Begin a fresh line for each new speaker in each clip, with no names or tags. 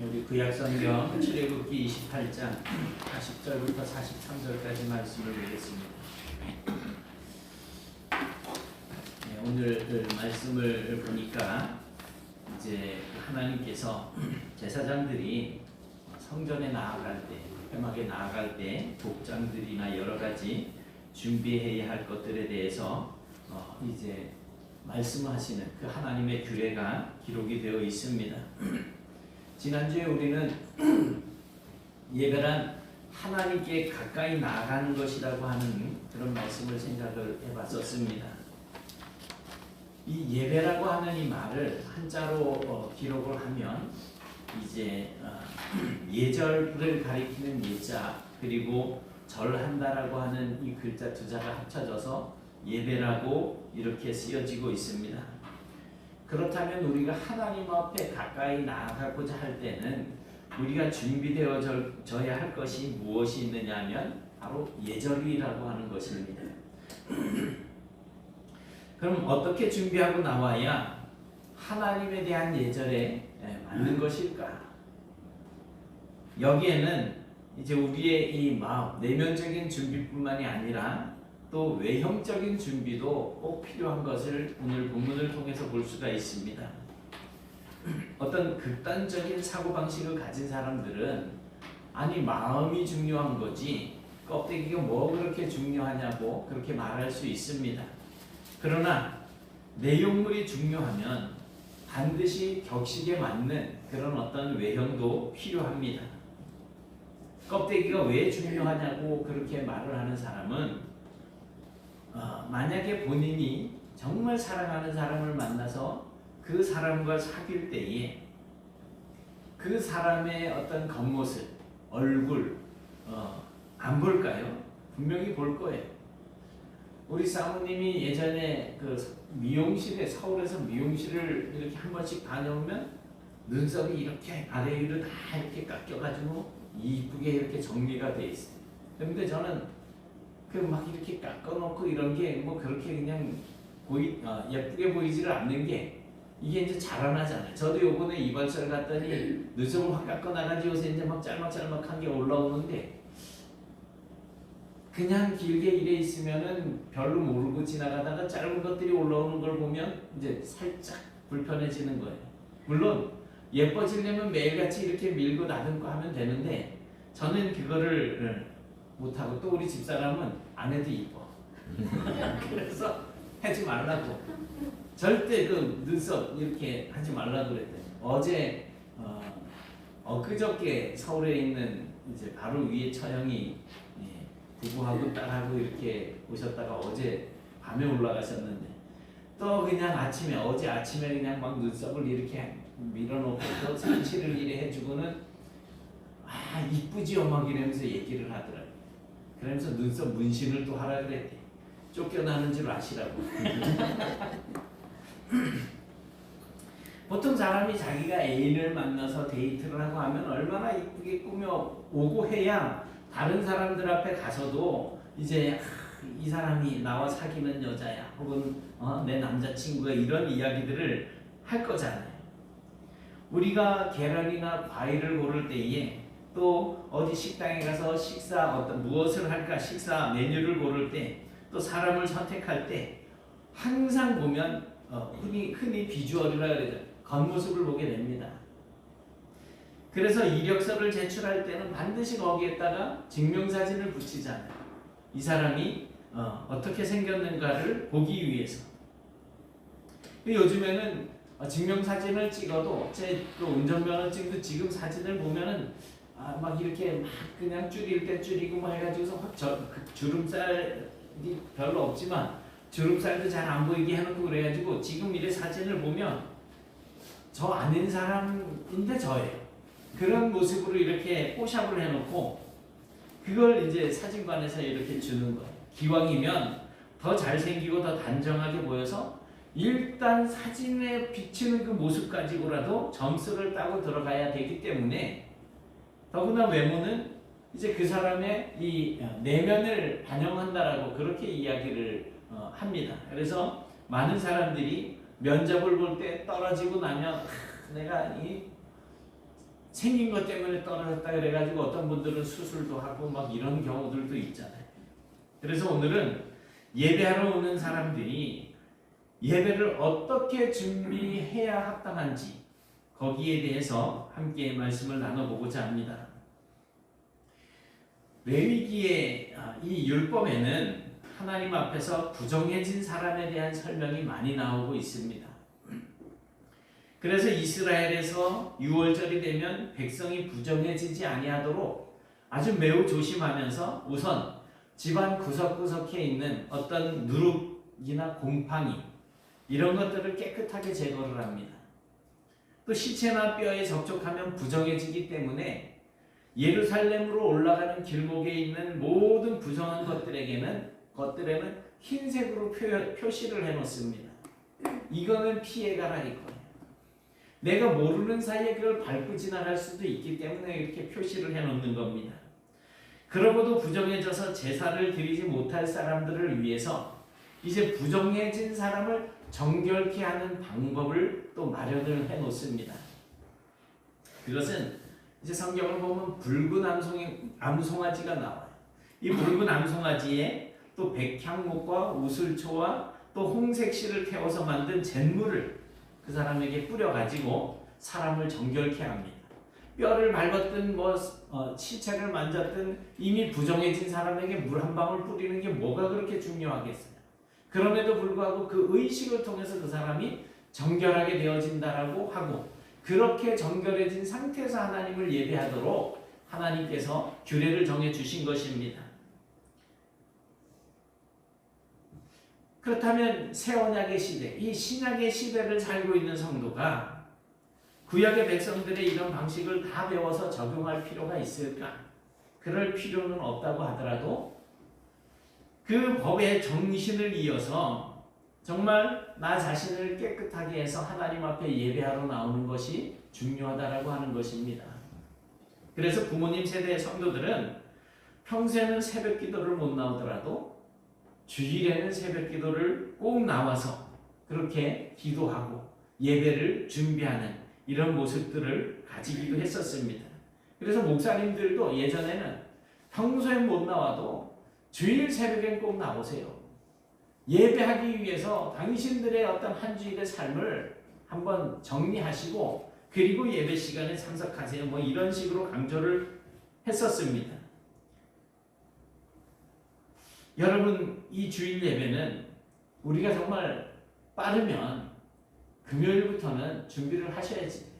우리 구약성경 출애굽기 28장 40절부터 43절까지 말씀을 보겠습니다. 오늘 말씀을 보니까 이제 하나님께서 제사장들이 성전에 나아갈 때, 회막에 나아갈 때 복장들이나 여러 가지 준비해야 할 것들에 대해서 이제 말씀하시는 그 하나님의 규례가 기록이 되어 있습니다. 지난주에 우리는 예배란 하나님께 가까이 나아가는 것이라고 하는 그런 말씀을 생각을 해봤었습니다. 이 예배라고 하는 이 말을 한자로 기록을 하면 이제 예절을 가리키는 예자 그리고 절한다라고 하는 이 글자 두 자가 합쳐져서 예배라고 이렇게 쓰여지고 있습니다. 그렇다면 우리가 하나님 앞에 가까이 나아가고자 할 때는 우리가 준비되어져야 할 것이 무엇이 있느냐 하면 바로 예절이라고 하는 것입니다. 그럼 어떻게 준비하고 나와야 하나님에 대한 예절에 맞는 것일까? 여기에는 이제 우리의 이 마음, 내면적인 준비뿐만이 아니라 또 외형적인 준비도 꼭 필요한 것을 오늘 본문을 통해서 볼 수가 있습니다. 어떤 극단적인 사고방식을 가진 사람들은 아니 마음이 중요한 거지 껍데기가 뭐 그렇게 중요하냐고 그렇게 말할 수 있습니다. 그러나 내용물이 중요하면 반드시 격식에 맞는 그런 어떤 외형도 필요합니다. 껍데기가 왜 중요하냐고 그렇게 말을 하는 사람은 만약에 본인이 정말 사랑하는 사람을 만나서 그 사람과 사귈 때에 그 사람의 어떤 겉모습, 얼굴 안 볼까요? 분명히 볼 거예요. 우리 사모님이 예전에 그 미용실에 서울에서 미용실을 이렇게 한 번씩 다녀오면 눈썹이 이렇게 아래 위로 다 이렇게 깎여가지고 이쁘게 이렇게 정리가 돼 있어요. 그런데 저는 그 막 이렇게 깎아놓고 이런 게 뭐 그렇게 그냥 예쁘게 보이지를 않는 게 이게 이제 자라나잖아요. 저도 요번에 이발소를 갔더니 눈썹을 확 깎아나가지고 요새 이제 막 짤막짤막한 게 올라오는데 그냥 길게 이래 있으면은 별로 모르고 지나가다가 짧은 것들이 올라오는 걸 보면 이제 살짝 불편해지는 거예요. 물론 예뻐지려면 매일같이 이렇게 밀고 나듬고 하면 되는데 저는 그거를 못하고 또 우리 집사람은 안 해도 이뻐. 그래서 하지 말라고. 절대 그 눈썹 이렇게 하지 말라고 그랬더니 어제 엊그저께 서울에 있는 이제 바로 위에 처형이 부부하고 딸하고 이렇게 오셨다가 어제 밤에 올라가셨는데 또 그냥 어제 아침에 그냥 막 눈썹을 이렇게 밀어놓고 또 상치를 이래 해주고는 이쁘지요 막 이러면서 얘기를 하더라고요. 그러면서 눈썹 문신을 또 하라 그랬대. 쫓겨나는 줄 아시라고. 보통 사람이 자기가 애인을 만나서 데이트를 하고 하면 얼마나 이쁘게 꾸며오고 해야 다른 사람들 앞에 가서도 이제 이 사람이 나와 사귀는 여자야 혹은 내 남자친구가 이런 이야기들을 할 거잖아요. 우리가 계란이나 과일을 고를 때에 또 어디 식당에 가서 무엇을 할까 식사 메뉴를 고를 때 또 사람을 선택할 때 항상 보면 흔히 비주얼이라 그러죠. 겉모습을 보게 됩니다. 그래서 이력서를 제출할 때는 반드시 거기에다가 증명사진을 붙이잖아요. 이 사람이 어떻게 생겼는가를 보기 위해서. 요즘에는 증명사진을 찍어도 제 또 운전면허증도 지금 사진을 보면은 막 이렇게 막 그냥 줄일 때 줄이고 뭐 해가지고서 확 주름살이 별로 없지만 주름살도 잘 안 보이게 해놓고 그래가지고 지금 이래 사진을 보면 저 아닌 사람인데 저예요. 그런 모습으로 이렇게 포샵을 해놓고 그걸 이제 사진관에서 이렇게 주는 거예요. 기왕이면 더 잘생기고 더 단정하게 보여서 일단 사진에 비치는 그 모습 가지고라도 점수를 따고 들어가야 되기 때문에 더구나 외모는 이제 그 사람의 이 내면을 반영한다라고 그렇게 이야기를 합니다. 그래서 많은 사람들이 면접을 볼 때 떨어지고 나면 내가 이 생긴 것 때문에 떨어졌다 그래가지고 어떤 분들은 수술도 하고 막 이런 경우들도 있잖아요. 그래서 오늘은 예배하러 오는 사람들이 예배를 어떻게 준비해야 합당한지 거기에 대해서 함께 말씀을 나눠보고자 합니다. 레위기의 이 율법에는 하나님 앞에서 부정해진 사람에 대한 설명이 많이 나오고 있습니다. 그래서 이스라엘에서 유월절이 되면 백성이 부정해지지 아니하도록 아주 매우 조심하면서 우선 집안 구석구석에 있는 어떤 누룩이나 곰팡이 이런 것들을 깨끗하게 제거를 합니다. 또 시체나 뼈에 접촉하면 부정해지기 때문에 예루살렘으로 올라가는 길목에 있는 모든 부정한 것들에는 흰색으로 표시를 해놓습니다. 이거는 피해가라 이거예요. 내가 모르는 사이에 그걸 밟고 지나갈 수도 있기 때문에 이렇게 표시를 해놓는 겁니다. 그러고도 부정해져서 제사를 드리지 못할 사람들을 위해서 이제 부정해진 사람을 정결케 하는 방법을 또 마련을 해놓습니다. 그것은 이제 성경을 보면 붉은 암송아지가 나와요. 이 붉은 암송아지에 또 백향목과 우슬초와 또 홍색실을 태워서 만든 잿물을 그 사람에게 뿌려가지고 사람을 정결케 합니다. 뼈를 밟았든 시체를 만졌든 이미 부정해진 사람에게 물 한 방울 뿌리는 게 뭐가 그렇게 중요하겠어요. 그럼에도 불구하고 그 의식을 통해서 그 사람이 정결하게 되어진다라고 하고 그렇게 정결해진 상태에서 하나님을 예배하도록 하나님께서 규례를 정해 주신 것입니다. 그렇다면 새 언약의 시대, 이 신약의 시대를 살고 있는 성도가 구약의 백성들의 이런 방식을 다 배워서 적용할 필요가 있을까? 그럴 필요는 없다고 하더라도 그 법의 정신을 이어서 정말 나 자신을 깨끗하게 해서 하나님 앞에 예배하러 나오는 것이 중요하다라고 하는 것입니다. 그래서 부모님 세대의 성도들은 평소에는 새벽 기도를 못 나오더라도 주일에는 새벽 기도를 꼭 나와서 그렇게 기도하고 예배를 준비하는 이런 모습들을 가지기도 했었습니다. 그래서 목사님들도 예전에는 평소엔 못 나와도 주일 새벽엔 꼭 나오세요. 예배하기 위해서 당신들의 어떤 한 주일의 삶을 한번 정리하시고 그리고 예배 시간에 참석하세요. 이런 식으로 강조를 했었습니다. 여러분, 이 주일 예배는 우리가 정말 빠르면 금요일부터는 준비를 하셔야지 돼요.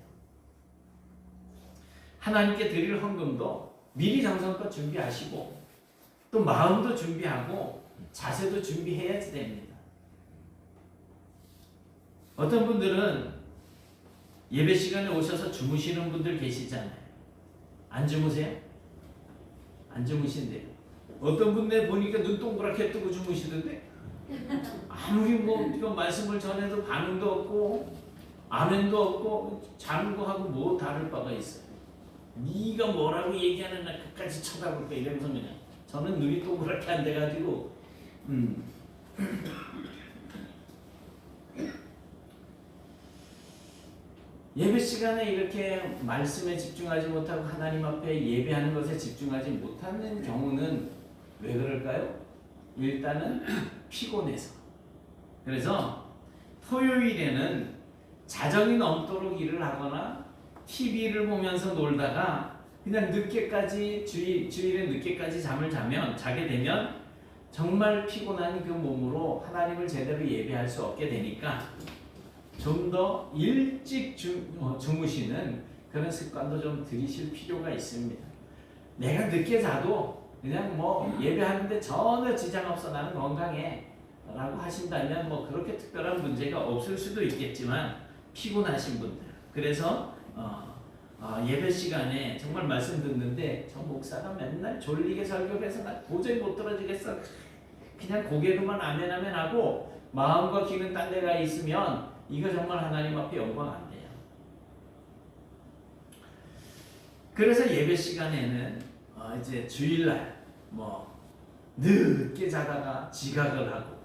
하나님께 드릴 헌금도 미리 정성껏 준비하시고 또 마음도 준비하고 자세도 준비해야지 됩니다. 어떤 분들은 예배 시간에 오셔서 주무시는 분들 계시잖아요. 안 주무세요? 안 주무신대요. 어떤 분들 보니까 눈 동그랗게 뜨고 주무시던데 아무리 이거 말씀을 전해도 반응도 없고 아멘도 없고 자는 거하고 뭐 다를 바가 있어요. 네가 뭐라고 얘기하는 날 끝까지 쳐다볼까 이러면서 그냥 저는 눈이 동그랗게 안 돼가지고 예배 시간에 이렇게 말씀에 집중하지 못하고 하나님 앞에 예배하는 것에 집중하지 못하는 경우는 왜 그럴까요? 일단은 피곤해서. 그래서 토요일에는 자정이 넘도록 일을 하거나 TV를 보면서 놀다가 그냥 늦게까지 주일에 늦게까지 잠을 자게 되면 정말 피곤한 그 몸으로 하나님을 제대로 예배할 수 없게 되니까 좀 더 일찍 주무시는 그런 습관도 좀 들이실 필요가 있습니다. 내가 늦게 자도 그냥 예배하는데 전혀 지장 없어 나는 건강해 라고 하신다면 그렇게 특별한 문제가 없을 수도 있겠지만 피곤하신 분들 그래서 예배 시간에 정말 말씀 듣는데 저 목사가 맨날 졸리게 설교해서 나 도저히 못 들어주겠어 그냥 고개로만 아멘 하고 마음과 귀는 딴 데가 있으면 이거 정말 하나님 앞에 영광 안 돼요. 그래서 예배 시간에는 이제 주일날 늦게 자다가 지각을 하고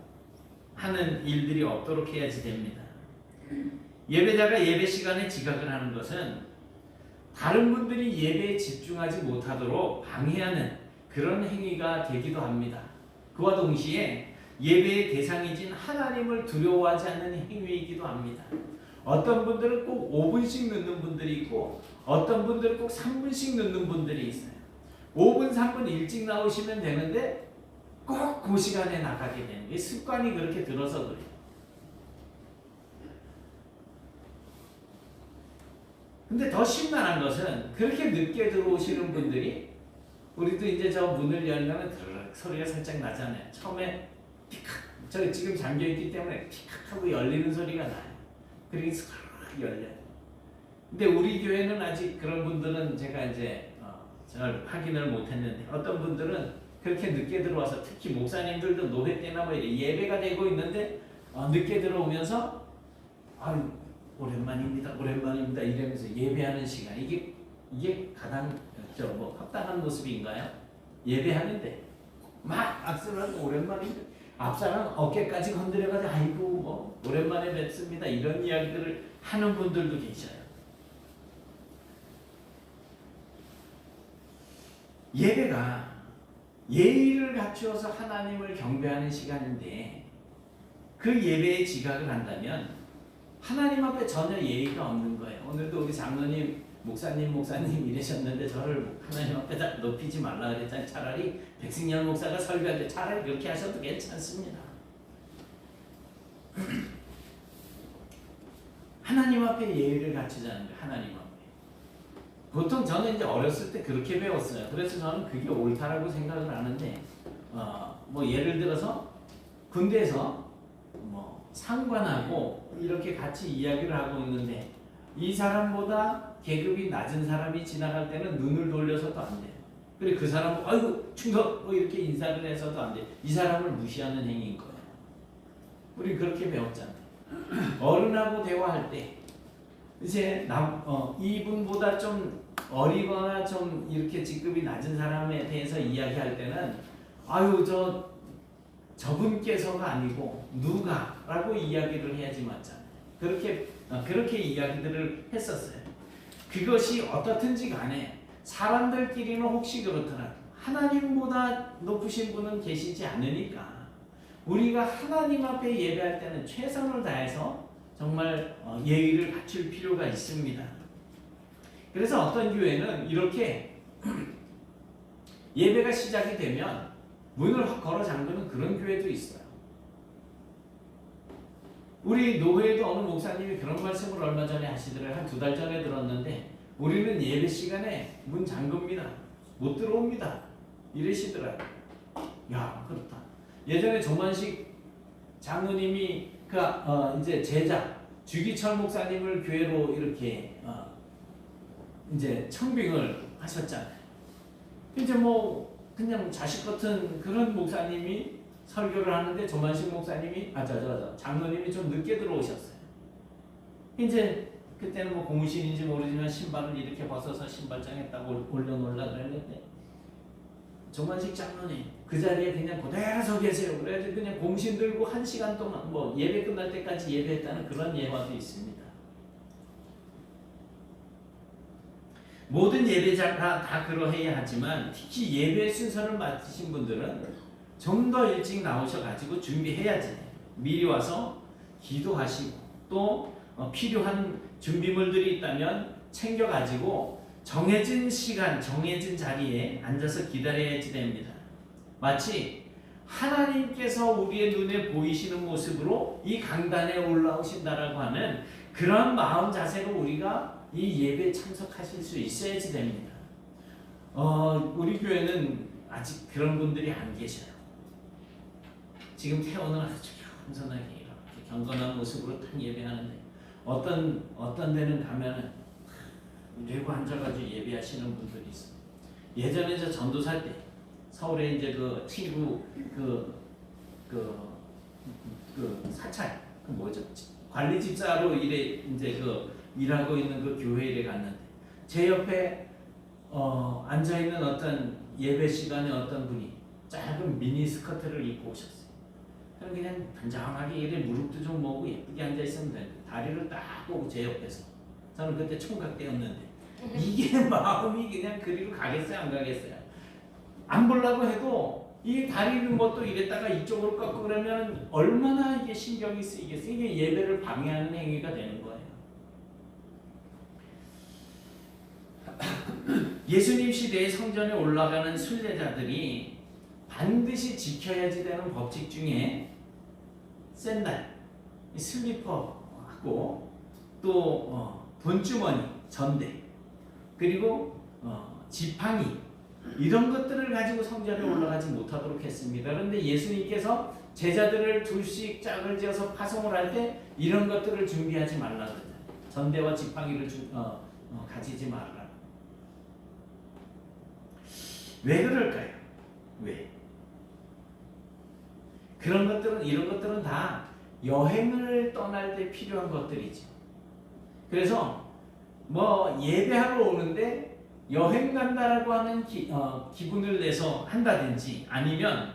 하는 일들이 없도록 해야지 됩니다. 예배자가 예배 시간에 지각을 하는 것은 다른 분들이 예배에 집중하지 못하도록 방해하는 그런 행위가 되기도 합니다. 그와 동시에 예배의 대상이진 하나님을 두려워하지 않는 행위이기도 합니다. 어떤 분들은 꼭 5분씩 늦는 분들이 있고 어떤 분들은 꼭 3분씩 늦는 분들이 있어요. 5분, 3분 일찍 나오시면 되는데 꼭 그 시간에 나가게 되는 게 습관이 그렇게 들어서 그래요. 근데 더 심란한 것은 그렇게 늦게 들어오시는 분들이 우리도 이제 저 문을 열면 드르륵 소리가 살짝 나잖아요. 처음에 피칵, 저 지금 잠겨있기 때문에 피칵 하고 열리는 소리가 나요. 그리고 스르륵 열려요. 근데 우리 교회는 아직 그런 분들은 제가 이제 잘 확인을 못했는데 어떤 분들은 그렇게 늦게 들어와서 특히 목사님들도 노회 때나 뭐 예배가 되고 있는데 늦게 들어오면서 오랜만입니다 이러면서 예배하는 시간 이게 가장 뭐 합당한 모습인가요? 예배하는데 막 악수하고 오랜만인데 앞사람 어깨까지 건드려가지고 아이고 뭐 오랜만에 뵙습니다 이런 이야기들을 하는 분들도 계셔요. 예배가 예의를 갖추어서 하나님을 경배하는 시간인데 그 예배에 지각을 한다면 하나님 앞에 전혀 예의가 없는 거예요. 오늘도 우리 장로님 목사님 이러셨는데 저를 하나님 앞에다 높이지 말라 그랬잖아요. 차라리 백승열 목사가 설교할 때 차라리 그렇게 하셔도 괜찮습니다. 하나님 앞에 예의를 갖추자는 거예요. 하나님 앞에. 보통 저는 이제 어렸을 때 그렇게 배웠어요. 그래서 저는 그게 옳다라고 생각을 하는데 뭐 예를 들어서 군대에서 뭐 상관하고 이렇게 같이 이야기를 하고 있는데 이 사람보다 계급이 낮은 사람이 지나갈 때는 눈을 돌려서도 안 돼요. 그리고 그 사람 아이고 충성 뭐 이렇게 인사를 해서도 안 돼요. 이 사람을 무시하는 행위인 거예요. 우리 그렇게 배웠잖아요. 어른하고 대화할 때 이제 이분보다 좀 어리거나 좀 이렇게 직급이 낮은 사람에 대해서 이야기할 때는 아유 저분께서가 아니고 누가라고 이야기를 해야지 맞잖아요. 그렇게 이야기들을 했었어요. 그것이 어떻든지 간에 사람들끼리는 혹시 그렇더라도 하나님보다 높으신 분은 계시지 않으니까 우리가 하나님 앞에 예배할 때는 최선을 다해서 정말 예의를 갖출 필요가 있습니다. 그래서 어떤 교회는 이렇게 예배가 시작이 되면 문을 확 걸어 잠그는 그런 교회도 있어요. 우리 노회에도 어느 목사님이 그런 말씀을 얼마 전에 하시더라고요. 한 2달 전에 들었는데 우리는 예배 시간에 문 잠깁니다. 못 들어옵니다. 이러시더라고요. 야 그렇다. 예전에 조만식 장로님이 이제 제자 주기철 목사님을 교회로 이렇게 이제 청빙을 하셨잖아요. 이제 뭐 그냥 자식 같은 그런 목사님이 설교를 하는데 조만식 목사님이 장로님이 좀 늦게 들어오셨어요. 이제 그때는 뭐 공신인지 모르지만 신발을 이렇게 벗어서 신발장에 딱 올려놓으려고 그랬는데 조만식 장로님 그 자리에 그냥 그대로 서 계세요. 그래가지고 그냥 공신 들고 1시간 동안 뭐 예배 끝날 때까지 예배했다는 그런 예화도 있습니다. 모든 예배자가 다 그러해야 하지만 특히 예배 순서를 맡으신 분들은 좀 더 일찍 나오셔가지고 준비해야지. 미리 와서 기도하시고 또 필요한 준비물들이 있다면 챙겨가지고 정해진 시간, 정해진 자리에 앉아서 기다려야지 됩니다. 마치 하나님께서 우리의 눈에 보이시는 모습으로 이 강단에 올라오신다라고 하는 그런 마음 자세로 우리가 이 예배에 참석하실 수 있어야지 됩니다. 우리 교회는 아직 그런 분들이 안 계셔요. 지금 태원은 아주 겸손하게 이렇게 경건한 모습으로 딱 예배하는데 어떤 데는 가면은 레고 앉아가지고 예배하시는 분들이 있어요. 예전에 저 전도사 때 서울에 이제 그 친구 사찰 뭐죠 관리 집사로 이제 일하고 있는 그 교회에 갔는데 제 옆에 앉아 있는 어떤 예배 시간에 어떤 분이 짧은 미니 스커트를 입고 오셨어요. 그냥 단정하게 이래 무릎도 좀 모으고 예쁘게 앉아 있으면 돼. 다리를 딱 보고 제 옆에서 저는 그때 총각 때였는데 이게 마음이 그냥 그리로 가겠어요, 안 가겠어요? 안 보려고 해도 이 다리를 뭐 또 이랬다가 이쪽으로 꺾고 그러면 얼마나 이게 신경이 쓰이겠어요? 이게 예배를 방해하는 행위가 되는 거예요. 예수님 시대의 성전에 올라가는 순례자들이 반드시 지켜야지 되는 법칙 중에 샌들, 슬리퍼하고 또 돈주머니, 전대, 그리고 지팡이 이런 것들을 가지고 성전에 올라가지 못하도록 했습니다. 그런데 예수님께서 제자들을 둘씩 짝을 지어서 파송을 할 때 이런 것들을 준비하지 말라 그러잖아요. 전대와 지팡이를 가지지 말라. 왜 그럴까요? 왜? 그런 것들은, 이런 것들은 다 여행을 떠날 때 필요한 것들이죠. 그래서 뭐 예배하러 오는데 여행 간다라고 하는 기분을 내서 한다든지, 아니면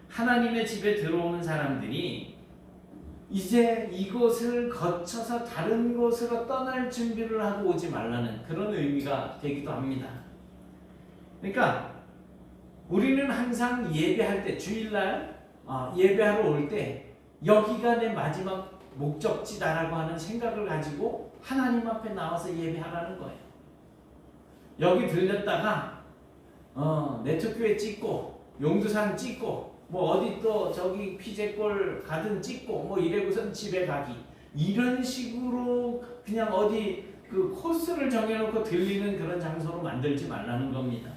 하나님의 집에 들어오는 사람들이 이제 이곳을 거쳐서 다른 곳으로 떠날 준비를 하고 오지 말라는 그런 의미가 되기도 합니다. 그러니까 우리는 항상 예배할 때, 주일날 예배하러 올 때 여기가 내 마지막 목적지다라고 하는 생각을 가지고 하나님 앞에 나와서 예배하라는 거예요. 여기 들렸다가 내초교회 찍고 용두산 찍고 뭐 어디 또 저기 피제골 가든 찍고 뭐 이래고선 집에 가기, 이런 식으로 그냥 어디 그 코스를 정해놓고 들리는 그런 장소로 만들지 말라는 겁니다.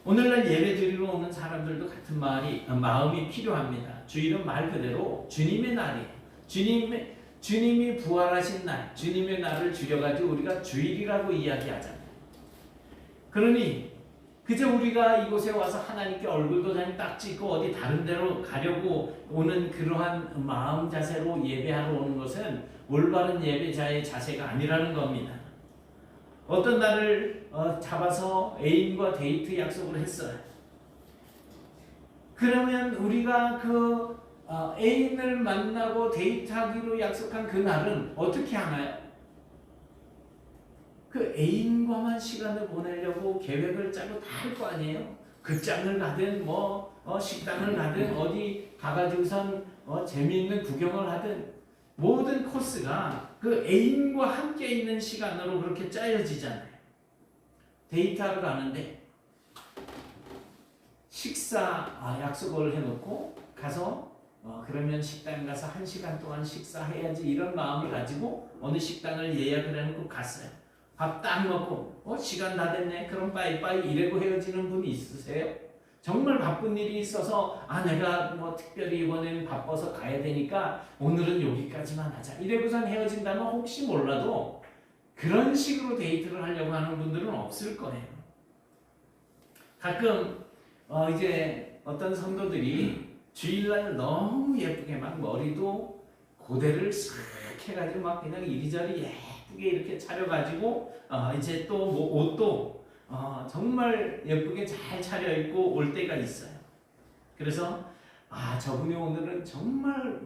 오늘날 예배 드리러 오는 사람들도 같은 마음이 필요합니다. 주일은 말 그대로 주님의 날이에요. 주님이 부활하신 날, 주님의 날을 줄여가지고 우리가 주일이라고 이야기하잖아요. 그러니 그저 우리가 이곳에 와서 하나님께 얼굴도 딱 찍고 어디 다른 데로 가려고 오는 그러한 마음 자세로 예배하러 오는 것은 올바른 예배자의 자세가 아니라는 겁니다. 어떤 날을 잡아서 애인과 데이트 약속을 했어요. 그러면 우리가 그 애인을 만나고 데이트하기로 약속한 그 날은 어떻게 하나요? 그 애인과만 시간을 보내려고 계획을 짜고 다 할 거 아니에요? 극장을 가든 식당을 가든 어디 가가지고선 재미있는 구경을 하든 모든 코스가 그 애인과 함께 있는 시간으로 그렇게 짜여지잖아요. 데이트하러 가는데 식사 약속을 해놓고 가서 그러면 식당 가서 1시간 동안 식사해야지, 이런 마음을 가지고 어느 식당을 예약을 해놓고 갔어요. 밥 딱 먹고 시간 다 됐네, 그럼 빠이빠이 이래고 헤어지는 분이 있으세요? 정말 바쁜 일이 있어서 내가 특별히 이번에는 바빠서 가야 되니까 오늘은 여기까지만 하자 이래고선 헤어진다면 혹시 몰라도 그런 식으로 데이트를 하려고 하는 분들은 없을 거예요. 가끔 이제 어떤 성도들이 주일날 너무 예쁘게 막 머리도 고데를 싹 해가지고 막 그냥 이리저리 예쁘게 이렇게 차려가지고 이제 또 뭐 옷도 정말 예쁘게 잘 차려입고 올 때가 있어요. 그래서 저분이 오늘은 정말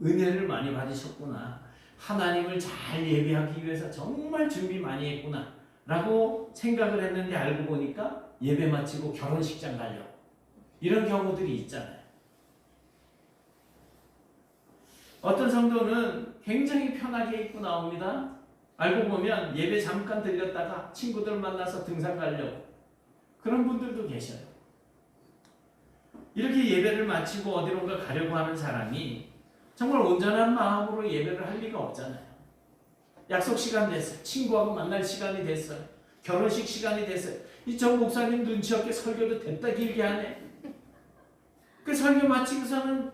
은혜를 많이 받으셨구나, 하나님을 잘 예배하기 위해서 정말 준비 많이 했구나 라고 생각을 했는데 알고 보니까 예배 마치고 결혼식장 가려고, 이런 경우들이 있잖아요. 어떤 성도는 굉장히 편하게 입고 나옵니다. 알고 보면 예배 잠깐 들렸다가 친구들 만나서 등산 가려고, 그런 분들도 계셔요. 이렇게 예배를 마치고 어디론가 가려고 하는 사람이 정말 온전한 마음으로 예배를 할 리가 없잖아요. 약속 시간 됐어요. 친구하고 만날 시간이 됐어요. 결혼식 시간이 됐어요. 이 정 목사님 눈치 없게 설교도 됐다 길게 하네. 그 설교 마치고서는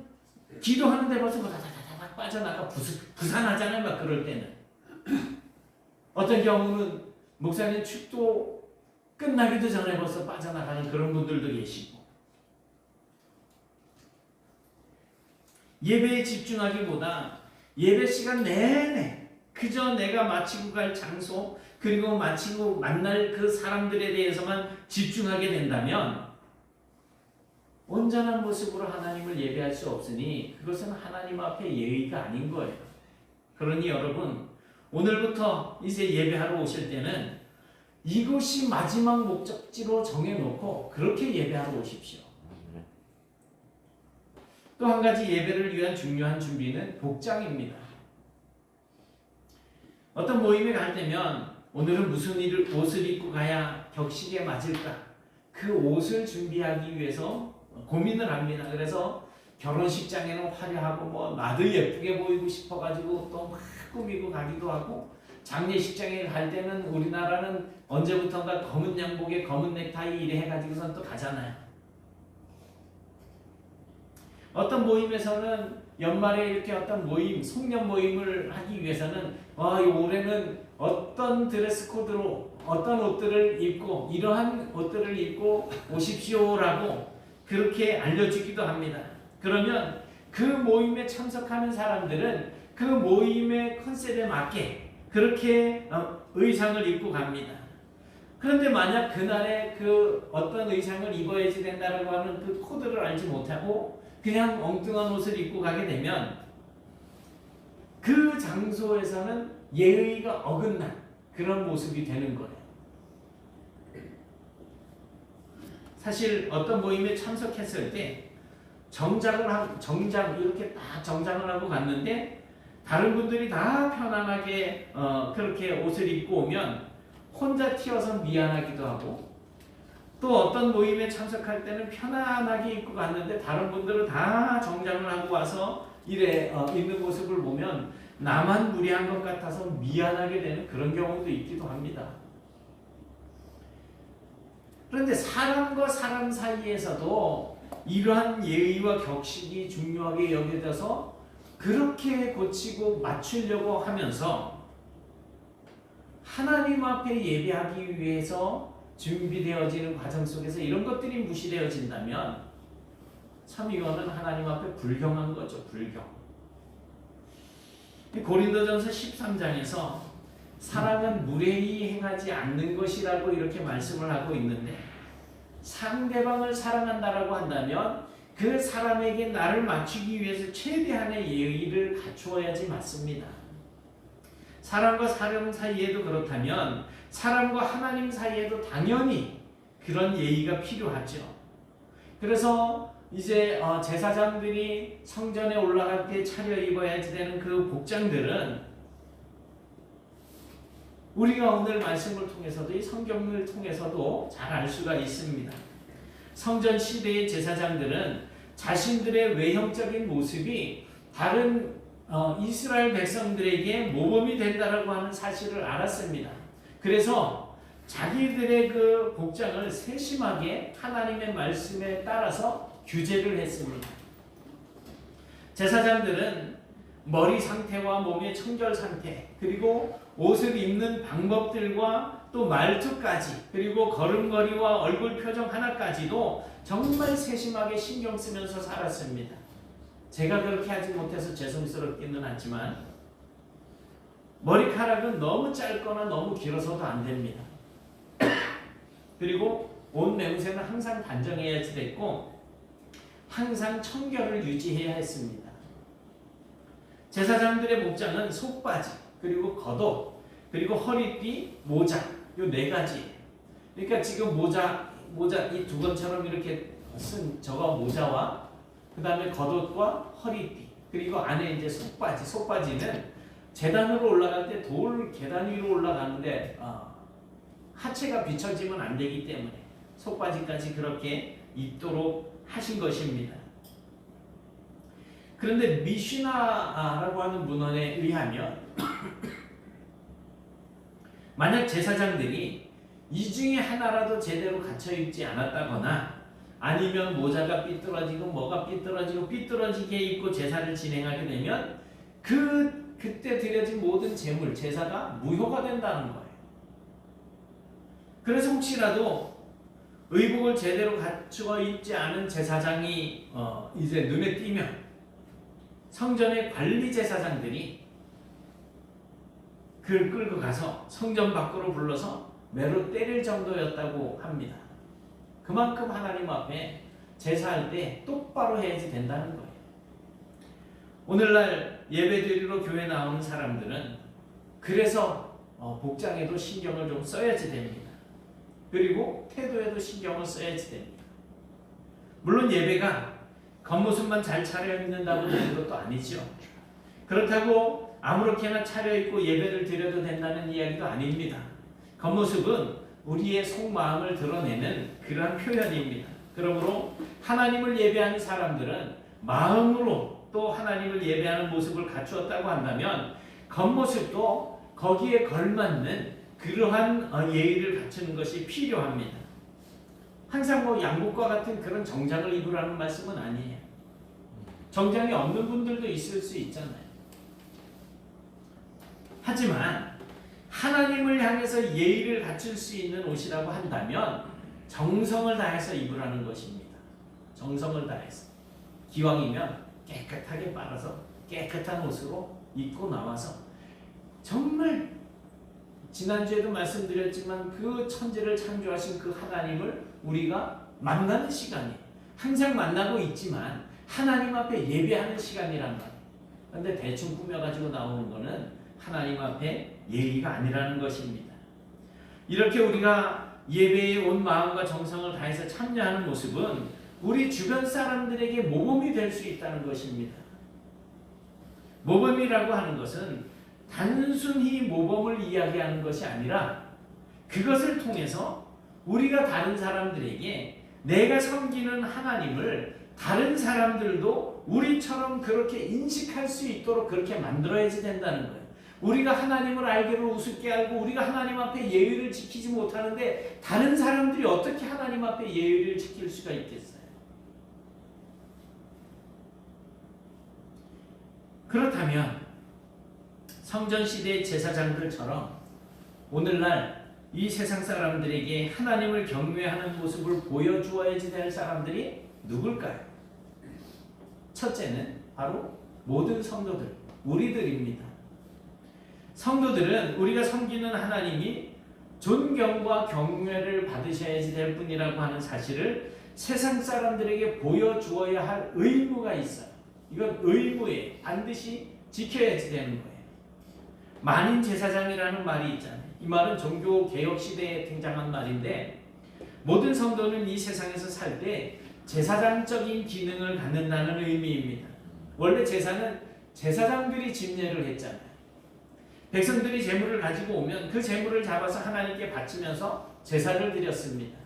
기도하는데 벌써 다다다닥 빠져나가 부산하잖아요. 막 그럴 때는. 어떤 경우는 목사님 축도 끝나기도 전에 벌써 빠져나가는 그런 분들도 계시고, 예배에 집중하기보다 예배 시간 내내 그저 내가 마치고 갈 장소, 그리고 마치고 만날 그 사람들에 대해서만 집중하게 된다면 온전한 모습으로 하나님을 예배할 수 없으니 그것은 하나님 앞에 예의가 아닌 거예요. 그러니 여러분, 오늘부터 이제 예배하러 오실 때는 이것이 마지막 목적지로 정해놓고 그렇게 예배하러 오십시오. 또 한 가지 예배를 위한 중요한 준비는 복장입니다. 어떤 모임에 갈 때면 오늘은 무슨 옷을 입고 가야 격식에 맞을까? 그 옷을 준비하기 위해서 고민을 합니다. 그래서 결혼식장에는 화려하고 나도 예쁘게 보이고 싶어가지고 또 막 꾸미고 가기도 하고, 장례식장에 갈 때는 우리나라는 언제부턴가 검은 양복에 검은 넥타이 이래 해가지고선 또 가잖아요. 어떤 모임에서는 연말에 이렇게 어떤 모임, 송년 모임을 하기 위해서는 올해는 어떤 드레스 코드로 어떤 옷들을 입고 이러한 옷들을 입고 오십시오라고 그렇게 알려주기도 합니다. 그러면 그 모임에 참석하는 사람들은 그 모임의 컨셉에 맞게 그렇게 의상을 입고 갑니다. 그런데 만약 그날에 그 어떤 의상을 입어야지 된다라고 하는 그 코드를 알지 못하고 그냥 엉뚱한 옷을 입고 가게 되면 그 장소에서는 예의가 어긋난 그런 모습이 되는 거예요. 사실 어떤 모임에 참석했을 때 정장 이렇게 딱 정장을 하고 갔는데 다른 분들이 다 편안하게 그렇게 옷을 입고 오면 혼자 튀어서 미안하기도 하고, 또 어떤 모임에 참석할 때는 편안하게 입고 갔는데 다른 분들은 다 정장을 하고 와서 이래 입는 모습을 보면 나만 무례한 것 같아서 미안하게 되는 그런 경우도 있기도 합니다. 그런데 사람과 사람 사이에서도 이러한 예의와 격식이 중요하게 여겨져서 그렇게 고치고 맞추려고 하면서 하나님 앞에 예배하기 위해서 준비되어지는 과정 속에서 이런 것들이 무시되어진다면 참 이거는 하나님 앞에 불경한 거죠. 불경. 고린도전서 13장에서 사랑은 무례히 행하지 않는 것이라고 이렇게 말씀을 하고 있는데, 상대방을 사랑한다라고 한다면 그 사람에게 나를 맞추기 위해서 최대한의 예의를 갖추어야지 맞습니다. 사람과 사람 사이에도 그렇다면 사람과 하나님 사이에도 당연히 그런 예의가 필요하죠. 그래서 이제 제사장들이 성전에 올라갈 때 차려입어야지 되는 그 복장들은 우리가 오늘 말씀을 통해서도 이 성경을 통해서도 잘 알 수가 있습니다. 성전 시대의 제사장들은 자신들의 외형적인 모습이 다른 이스라엘 백성들에게 모범이 된다라고 하는 사실을 알았습니다. 그래서 자기들의 그 복장을 세심하게 하나님의 말씀에 따라서 규제를 했습니다. 제사장들은 머리 상태와 몸의 청결 상태, 그리고 옷을 입는 방법들과 또 말투까지, 그리고 걸음걸이와 얼굴 표정 하나까지도 정말 세심하게 신경 쓰면서 살았습니다. 제가 그렇게 하지 못해서 죄송스럽기는 하지만 머리카락은 너무 짧거나 너무 길어서도 안 됩니다. 그리고 옷 냄새는 항상 단정해야지 됐고 항상 청결을 유지해야 했습니다. 제사장들의 복장은 속바지, 그리고 겉옷, 그리고 허리띠, 모자, 요 네 가지. 그러니까 지금 모자 이 두 번처럼 이렇게 쓴 저거 모자와 그 다음에 겉옷과 허리띠, 그리고 안에 이제 속바지는 제단으로 올라갈 때 돌 계단 위로 올라가는데 하체가 비춰지면 안 되기 때문에 속바지까지 그렇게 입도록 하신 것입니다. 그런데 미시나라고 하는 문헌에 의하면 만약 제사장들이 이 중에 하나라도 제대로 갖춰 입지 않았다거나 아니면 모자가 삐뚤어지고 뭐가 삐뚤어지게 입고 제사를 진행하게 되면 그때 드려진 모든 제물, 제사가 무효가 된다는 거예요. 그래서 혹시라도 의복을 제대로 갖추어 입지 않은 제사장이 이제 눈에 띄면 성전의 관리 제사장들이 그를 끌고 가서 성전 밖으로 불러서 매로 때릴 정도였다고 합니다. 그만큼 하나님 앞에 제사할 때 똑바로 해야지 된다는 거예요. 오늘날 예배드리러 교회 나오는 사람들은 그래서 복장에도 신경을 좀 써야지 됩니다. 그리고 태도에도 신경을 써야지 됩니다. 물론 예배가 겉모습만 잘 차려입는다고 되는 것도 아니죠. 그렇다고 아무렇게나 차려입고 예배를 드려도 된다는 이야기도 아닙니다. 겉모습은 우리의 속마음을 드러내는 그러한 표현입니다. 그러므로 하나님을 예배하는 사람들은 마음으로 또 하나님을 예배하는 모습을 갖추었다고 한다면 겉모습도 거기에 걸맞는 그러한 예의를 갖추는 것이 필요합니다. 항상 양복과 같은 그런 정장을 입으라는 말씀은 아니에요. 정장이 없는 분들도 있을 수 있잖아요. 하지만 하나님을 향해서 예의를 갖출 수 있는 옷이라고 한다면 정성을 다해서 입으라는 것입니다. 정성을 다해서. 기왕이면 깨끗하게 빨아서 깨끗한 옷으로 입고 나와서 정말 지난주에도 말씀드렸지만 그 천지를 창조하신 그 하나님을 우리가 만나는 시간이에요. 항상 만나고 있지만 하나님 앞에 예배하는 시간이란 말이에요. 그런데 대충 꾸며가지고 나오는 거는 하나님 앞에 예의가 아니라는 것입니다. 이렇게 우리가 예배에 온 마음과 정성을 다해서 참여하는 모습은 우리 주변 사람들에게 모범이 될 수 있다는 것입니다. 모범이라고 하는 것은 단순히 모범을 이야기하는 것이 아니라 그것을 통해서 우리가 다른 사람들에게 내가 섬기는 하나님을 다른 사람들도 우리처럼 그렇게 인식할 수 있도록 그렇게 만들어야지 된다는 거예요. 우리가 하나님을 알기를 우습게 알고 우리가 하나님 앞에 예의를 지키지 못하는데 다른 사람들이 어떻게 하나님 앞에 예의를 지킬 수가 있겠어요? 그렇다면 성전시대의 제사장들처럼 오늘날 이 세상 사람들에게 하나님을 경외하는 모습을 보여주어야지 될 사람들이 누굴까요? 첫째는 바로 모든 성도들, 우리들입니다. 성도들은 우리가 섬기는 하나님이 존경과 경외를 받으셔야지 될 분이라고 하는 사실을 세상 사람들에게 보여주어야 할 의무가 있어요. 이건 의무에 반드시 지켜야지 되는 거예요. 만인 제사장이라는 말이 있잖아요. 이 말은 종교 개혁 시대에 등장한 말인데 모든 성도는 이 세상에서 살 때 제사장적인 기능을 갖는다는 의미입니다. 원래 제사는 제사장들이 집례를 했잖아요. 백성들이 제물을 가지고 오면 그 제물을 잡아서 하나님께 바치면서 제사를 드렸습니다.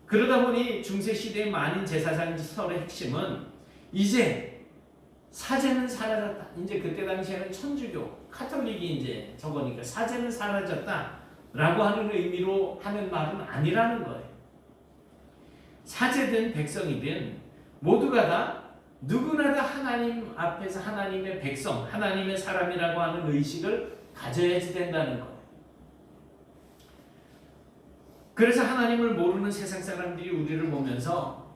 그러다 보니 중세시대의 만인 제사장설의 핵심은 이제 사제는 사라졌다. 이제 그때 당시에는 천주교, 카톨릭이 이제 저거니까 사제는 사라졌다라고 하는 의미로 하는 말은 아니라는 거예요. 사제든 백성이든 모두가 다 누구나 다 하나님 앞에서 하나님의 백성, 하나님의 사람이라고 하는 의식을 가져야지 된다는 거예요. 그래서 하나님을 모르는 세상 사람들이 우리를 보면서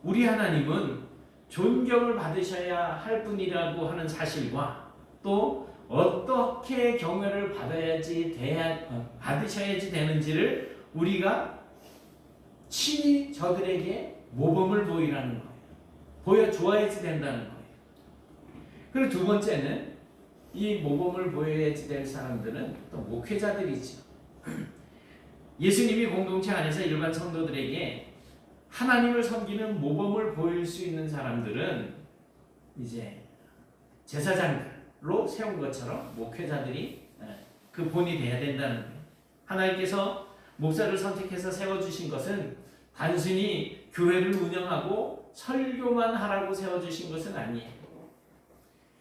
우리 하나님은 존경을 받으셔야 할 분이라고 하는 사실과 또 어떻게 경외를 받으셔야지 되는지를 우리가 친히 저들에게 모범을 보이라는 거예요. 보여주어야지 된다는 거예요. 그리고 두 번째는 이 모범을 보여야지 될 사람들은 또 목회자들이죠. 예수님이 공동체 안에서 일반 성도들에게 하나님을 섬기는 모범을 보일 수 있는 사람들은 이제 제사장들로 세운 것처럼 목회자들이 그 본이 돼야 된다는 거예요. 하나님께서 목사를 선택해서 세워주신 것은 단순히 교회를 운영하고 설교만 하라고 세워주신 것은 아니에요.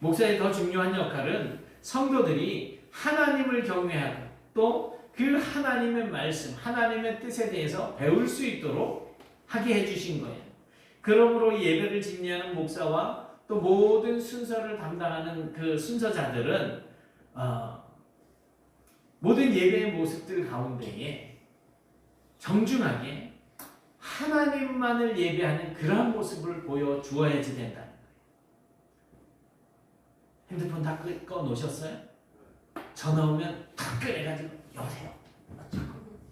목사의 더 중요한 역할은 성도들이 하나님을 경외하고 또 그 하나님의 말씀, 하나님의 뜻에 대해서 배울 수 있도록 하게 해주신 거예요. 그러므로 예배를 집례하는 목사와 또 모든 순서를 담당하는 그 순서자들은 모든 예배의 모습들 가운데에 정중하게 하나님만을 예배하는 그러한 모습을 보여주어야지 된다는 거예요. 핸드폰 다 꺼 놓으셨어요? 전화 오면 다 꺼내가지고 여보세요?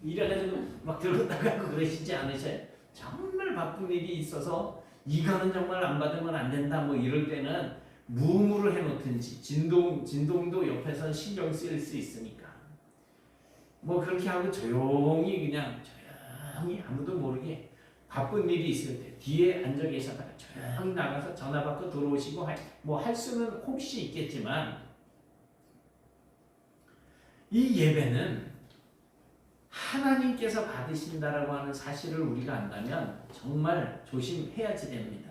이래가지고 막 들고 나가고 그러시지 않으셔요? 정말 바쁜 일이 있어서 이거는 정말 안 받으면 안 된다 뭐 이럴 때는 무음으로 해놓든지 진동도 옆에서 신경 쓰일 수 있으니까 뭐 그렇게 하고 조용히 그냥 조용히 아무도 모르게 바쁜 일이 있을 때 뒤에 앉아 계셨다가 조용히 나가서 전화 받고 들어오시고 뭐 할 수는 혹시 있겠지만 이 예배는 하나님께서 받으신다라고 하는 사실을 우리가 안다면 정말 조심해야지 됩니다.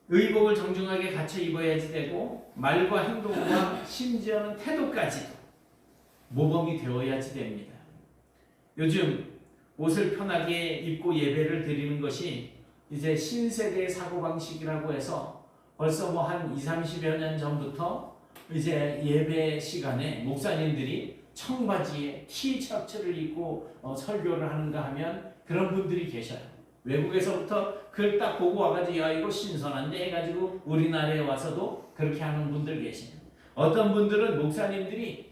의복을 정중하게 갖춰 입어야지 되고 말과 행동과 심지어는 태도까지도 모범이 되어야지 됩니다. 요즘 옷을 편하게 입고 예배를 드리는 것이 이제 신세대의 사고방식이라고 해서 벌써 뭐 한 20, 30여 년 전부터 이제 예배 시간에 목사님들이 청바지에 티셔츠를 입고 설교를 하는가 하면 그런 분들이 계셔요. 외국에서부터 그걸 딱 보고 와가지고 야 이거 신선한데 해가지고 우리나라에 와서도 그렇게 하는 분들 계세요. 어떤 분들은 목사님들이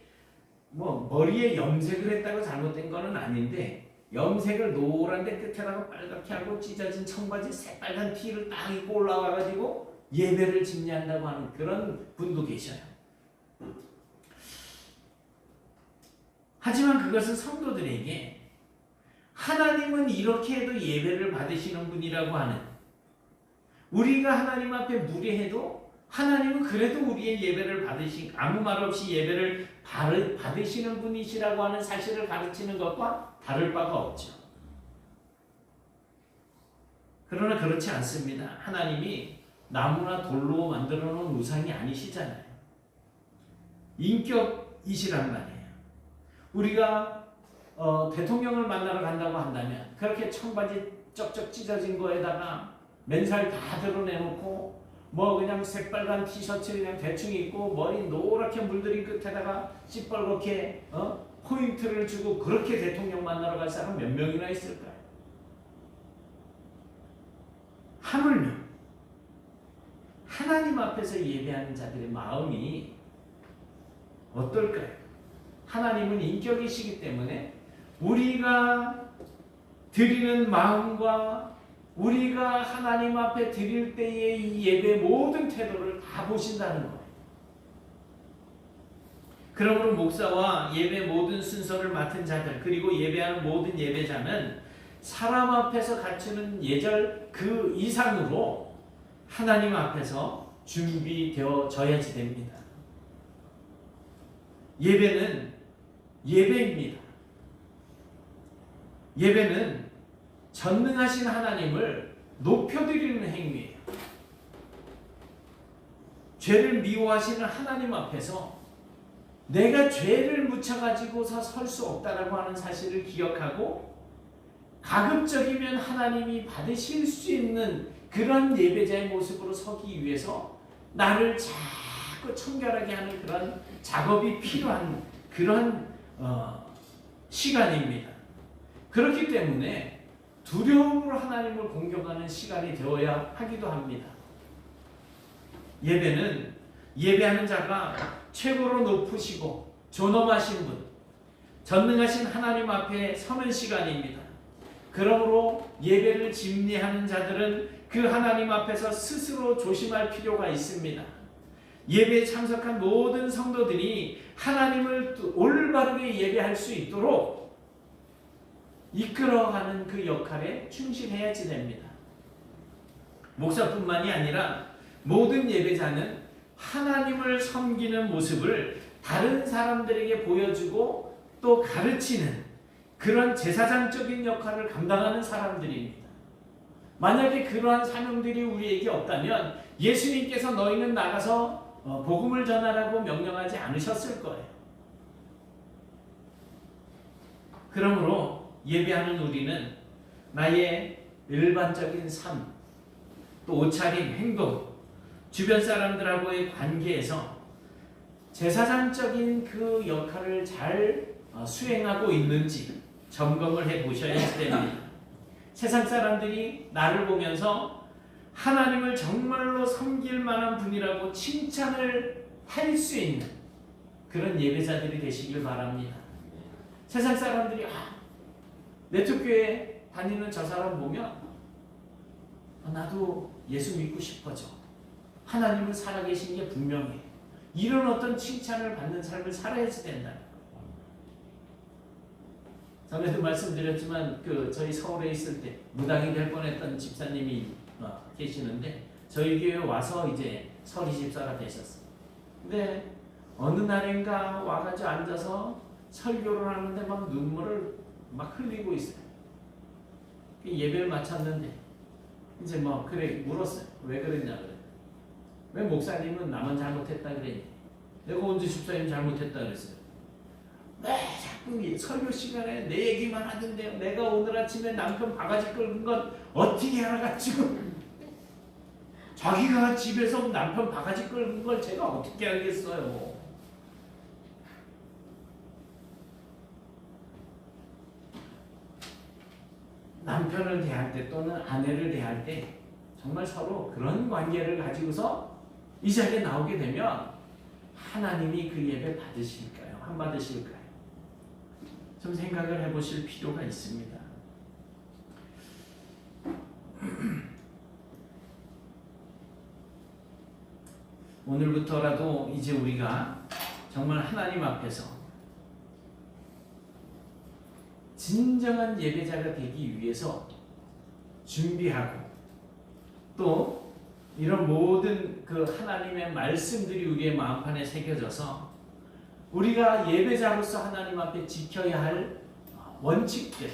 뭐 머리에 염색을 했다고 잘못된 거는 아닌데 염색을 노란데 끝에다가 빨갛게 하고 찢어진 청바지 새빨간 티를 딱 입고 올라와가지고 예배를 집례한다고 하는 그런 분도 계셔요. 하지만 그것은 성도들에게 하나님은 이렇게 해도 예배를 받으시는 분이라고 하는, 우리가 하나님 앞에 무례해도 하나님은 그래도 우리의 예배를 아무 말 없이 예배를 받으시는 분이시라고 하는 사실을 가르치는 것과 다를 바가 없죠. 그러나 그렇지 않습니다. 하나님이 나무나 돌로 만들어 놓은 우상이 아니시잖아요. 인격이시란 말이에요. 우리가 대통령을 만나러 간다고 한다면 그렇게 청바지 쩍쩍 찢어진 거에다가 맨살 다 드러내놓고 뭐 그냥 새빨간 티셔츠 그냥 대충 입고 머리 노랗게 물들인 끝에다가 시뻘겋게 포인트를 주고 그렇게 대통령 만나러 갈 사람 몇 명이나 있을까요? 하물며 하나님 앞에서 예배하는 자들의 마음이 어떨까요? 하나님은 인격이시기 때문에 우리가 드리는 마음과 우리가 하나님 앞에 드릴 때의 이 예배의 모든 태도를 다 보신다는 거예요. 그러므로 목사와 예배 모든 순서를 맡은 자들 그리고 예배하는 모든 예배자는 사람 앞에서 갖추는 예절 그 이상으로 하나님 앞에서 준비되어져야지 됩니다. 예배는 예배입니다. 예배는 전능하신 하나님을 높여드리는 행위예요. 죄를 미워하시는 하나님 앞에서 내가 죄를 묻혀가지고서 설 수 없다라고 하는 사실을 기억하고 가급적이면 하나님이 받으실 수 있는 그런 예배자의 모습으로 서기 위해서 나를 자꾸 청결하게 하는 그런 작업이 필요한 그런 시간입니다. 그렇기 때문에 두려움으로 하나님을 공경하는 시간이 되어야 하기도 합니다. 예배는 예배하는 자가 최고로 높으시고 존엄하신 분, 전능하신 하나님 앞에 서는 시간입니다. 그러므로 예배를 집례하는 자들은 그 하나님 앞에서 스스로 조심할 필요가 있습니다. 예배에 참석한 모든 성도들이 하나님을 올바르게 예배할 수 있도록 이끌어가는 그 역할에 충실해야지 됩니다. 목사뿐만이 아니라 모든 예배자는 하나님을 섬기는 모습을 다른 사람들에게 보여주고 또 가르치는 그런 제사장적인 역할을 감당하는 사람들입니다. 만약에 그러한 사명들이 우리에게 없다면 예수님께서 너희는 나가서 복음을 전하라고 명령하지 않으셨을 거예요. 그러므로 예배하는 우리는 나의 일반적인 삶, 또 옷차림, 행동, 주변 사람들하고의 관계에서 제사장적인 그 역할을 잘 수행하고 있는지 점검을 해보셔야 됩니다. 세상 사람들이 나를 보면서 하나님을 정말로 섬길 만한 분이라고 칭찬을 할 수 있는 그런 예배자들이 되시길 바랍니다. 세상 사람들이 내특교회 다니는 저 사람 보면 나도 예수 믿고 싶어져. 하나님은 살아계신 게 분명해. 이런 어떤 칭찬을 받는 삶을 살아야지 된다. 전에도 말씀드렸지만 저희 서울에 있을 때 무당이 될 뻔했던 집사님이 계시는데 저희 교회 와서 이제 서리 집사가 되셨어요. 근데 어느 날인가 와가지고 앉아서 설교를 하는데 막 눈물을 막 흘리고 있어요. 예배를 마쳤는데 이제 그래 물었어요. 왜 그랬냐 그래. 왜 목사님은 나만 잘못했다 그랬니? 내가 언제 집사님 잘못했다 그랬어요. 자꾸 설교 시간에 내 얘기만 하던데요. 내가 오늘 아침에 남편 바가지 긁은 건 어떻게 알아가지고 자기가 집에서 남편 바가지 긁은 걸 제가 어떻게 알겠어요. 남편을 대할 때 또는 아내를 대할 때 정말 서로 그런 관계를 가지고서 이 자리에 나오게 되면 하나님이 그 예배 받으실까요? 안 받으실까요? 좀 생각을 해보실 필요가 있습니다. 오늘부터라도 이제 우리가 정말 하나님 앞에서 진정한 예배자가 되기 위해서 준비하고 또 이런 모든 하나님의 말씀들이 우리의 마음판에 새겨져서 우리가 예배자로서 하나님 앞에 지켜야 할 원칙들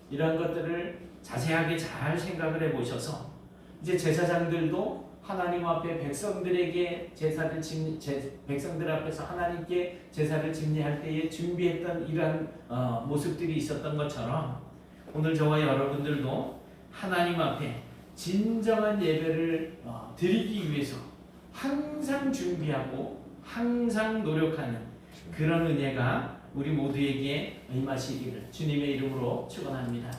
이런 것들을 자세하게 잘 생각을 해보셔서 이제 제사장들도 하나님 앞에 백성들에게 백성들 앞에서 하나님께 제사를 집례할 때에 준비했던 이러한 모습들이 있었던 것처럼 오늘 저와 여러분들도 하나님 앞에 진정한 예배를 드리기 위해서 항상 준비하고 항상 노력하는 그런 은혜가 우리 모두에게 임하시기를 주님의 이름으로 축원합니다.